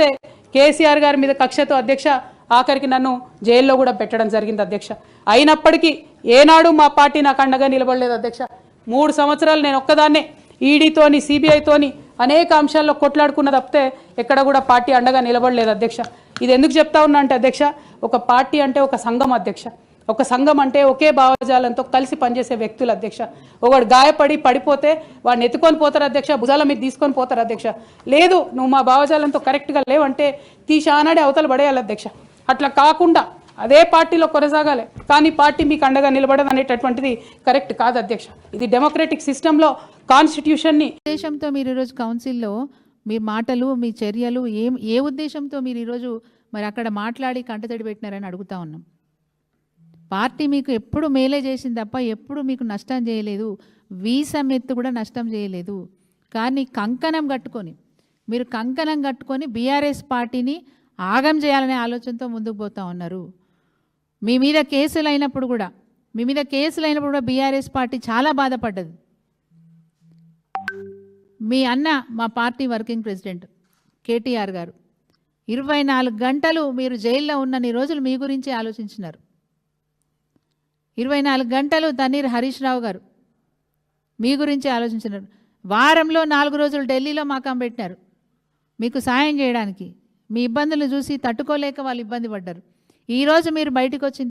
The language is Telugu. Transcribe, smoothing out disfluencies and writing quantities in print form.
చూస్తే కేసీఆర్ గారి మీద కక్షతో అధ్యక్ష ఆఖరికి నన్ను జైల్లో కూడా పెట్టడం జరిగింది అధ్యక్ష. అయినప్పటికీ ఏనాడు మా పార్టీ నాకు అండగా నిలబడలేదు అధ్యక్ష. 3 సంవత్సరాలు నేను ఒక్కదాన్నే ఈడీతోని సిబిఐతోని అనేక అంశాల్లో కొట్లాడుకున్న తప్పితే ఎక్కడ కూడా పార్టీ అండగా నిలబడలేదు అధ్యక్ష. ఇది ఎందుకు చెప్తా ఉన్నా అంటే అధ్యక్ష, ఒక పార్టీ అంటే ఒక సంఘం అధ్యక్ష. ఒక సంఘం అంటే ఒకే భావజాలంతో కలిసి పనిచేసే వ్యక్తులు అధ్యక్ష. ఒకడు గాయపడి పడిపోతే వాడిని ఎత్తుకొని పోతారు అధ్యక్ష, భుజాల మీద తీసుకొని పోతారు అధ్యక్ష. లేదు నువ్వు మా భావజాలంతో కరెక్ట్గా లేవంటే తీశానాడే అవతల పడేయాలి అధ్యక్ష. అట్లా కాకుండా అదే పార్టీలో కొనసాగాలి, కానీ పార్టీ మీకు అండగా నిలబడదు అనేటటువంటిది కరెక్ట్ కాదు అధ్యక్ష. ఇది డెమోక్రటిక్ సిస్టంలో కాన్స్టిట్యూషన్ని ఉద్దేశంతో మీరు ఈరోజు కౌన్సిల్లో మీ మాటలు మీ చర్యలు ఏ ఉద్దేశంతో మీరు ఈరోజు మరి అక్కడ మాట్లాడి కంటతడి పెట్టినారని అడుగుతా ఉన్నాం. పార్టీ మీకు ఎప్పుడు మేలే చేసింది తప్ప ఎప్పుడు మీకు నష్టం చేయలేదు, వీసం ఎత్తు కూడా నష్టం చేయలేదు. కానీ కంకణం కట్టుకొని బీఆర్ఎస్ పార్టీని ఆగం చేయాలనే ఆలోచనతో ముందుకు పోతా ఉన్నారు. మీ మీద కేసులు అయినప్పుడు కూడా బీఆర్ఎస్ పార్టీ చాలా బాధపడ్డది. మీ అన్న మా పార్టీ వర్కింగ్ ప్రెసిడెంట్ కేటీఆర్ గారు 24 గంటలు మీరు జైల్లో ఉన్నన్ని రోజులు మీ గురించి ఆలోచించినారు. 24 గంటలు తన్నీర్ హరీష్ రావు గారు మీ గురించి ఆలోచించినారు. వారంలో 4 రోజులు ఢిల్లీలో మకాం పెట్టినారు మీకు సాయం చేయడానికి. మీ ఇబ్బందులు చూసి తట్టుకోలేక వాళ్ళు ఇబ్బంది పడ్డారు. ఈరోజు మీరు బయటకు వచ్చిన